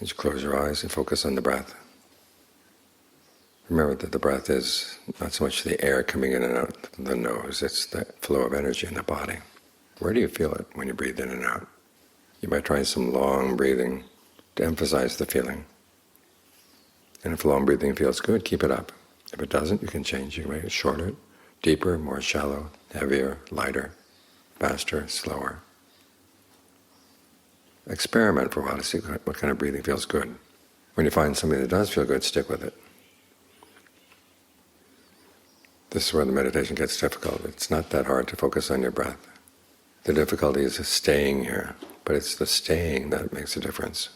Just close your eyes and focus on the breath. Remember that the breath is not so much the air coming in and out the nose, it's the flow of energy in the body. Where do you feel it when you breathe in and out? You might try some long breathing to emphasize the feeling. And if long breathing feels good, keep it up. If it doesn't, you can change. You can make it shorter, deeper, more shallow, heavier, lighter, faster, slower. Experiment for a while to see what kind of breathing feels good. When you find something that does feel good, stick with it. This is where the meditation gets difficult. It's not that hard to focus on your breath. The difficulty is staying here, but it's the staying that makes a difference.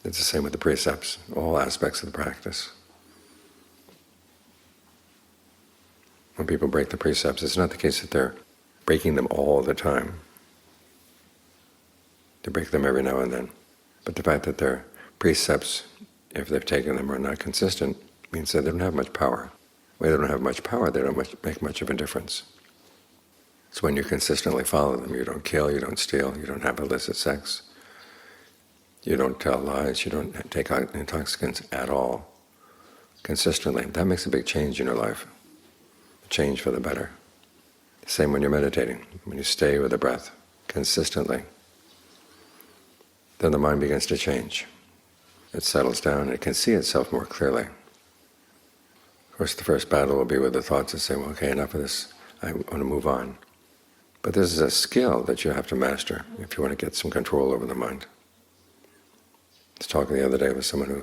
It's the same with the precepts, all aspects of the practice. When people break the precepts, it's not the case that they're breaking them all the time. They break them every now and then. But the fact that their precepts, if they've taken them, are not consistent, means that they don't have much power. When they don't have much power, they don't make much of a difference. It's when you consistently follow them. You don't kill, you don't steal, you don't have illicit sex, you don't tell lies, you don't take intoxicants at all, consistently. That makes a big change in your life, a change for the better. Same when you're meditating. When you stay with the breath consistently, then the mind begins to change. It settles down and it can see itself more clearly. Of course, the first battle will be with the thoughts that say, well, okay, enough of this, I want to move on. But this is a skill that you have to master if you want to get some control over the mind. I was talking the other day with someone who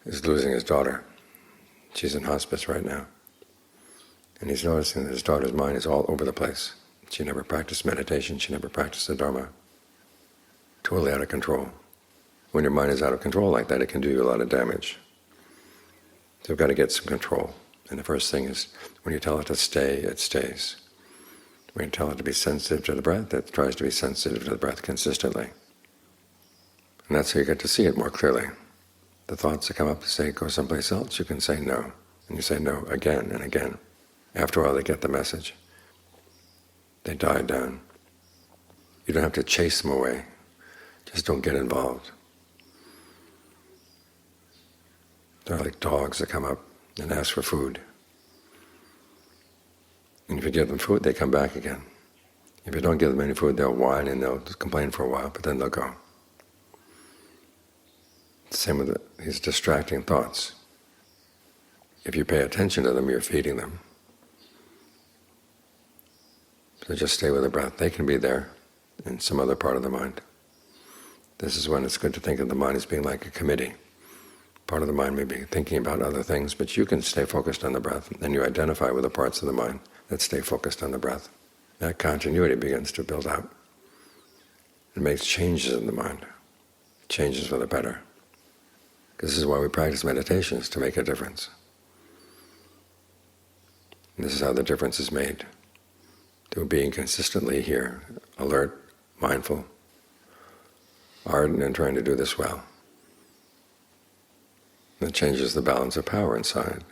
is losing his daughter. She's in hospice right now. And he's noticing that his daughter's mind is all over the place. She never practiced meditation, she never practiced the Dhamma. Totally out of control. When your mind is out of control like that, it can do you a lot of damage. So you've got to get some control. And the first thing is, when you tell it to stay, it stays. When you tell it to be sensitive to the breath, it tries to be sensitive to the breath consistently. And that's how you get to see it more clearly. The thoughts that come up to say, go someplace else, you can say no. And you say no again and again. After a while, they get the message. They die down. You don't have to chase them away. Just don't get involved. They're like dogs that come up and ask for food. And if you give them food, they come back again. If you don't give them any food, they'll whine and they'll complain for a while, but then they'll go. Same with these distracting thoughts. If you pay attention to them, you're feeding them. So just stay with the breath. They can be there in some other part of the mind. This is when it's good to think of the mind as being like a committee. Part of the mind may be thinking about other things, but you can stay focused on the breath, and you identify with the parts of the mind that stay focused on the breath. That continuity begins to build out. It makes changes in the mind, changes for the better. Because this is why we practice meditation, is to make a difference. And this is how the difference is made, through being consistently here, alert, mindful, ardent, and trying to do this well. That changes the balance of power inside.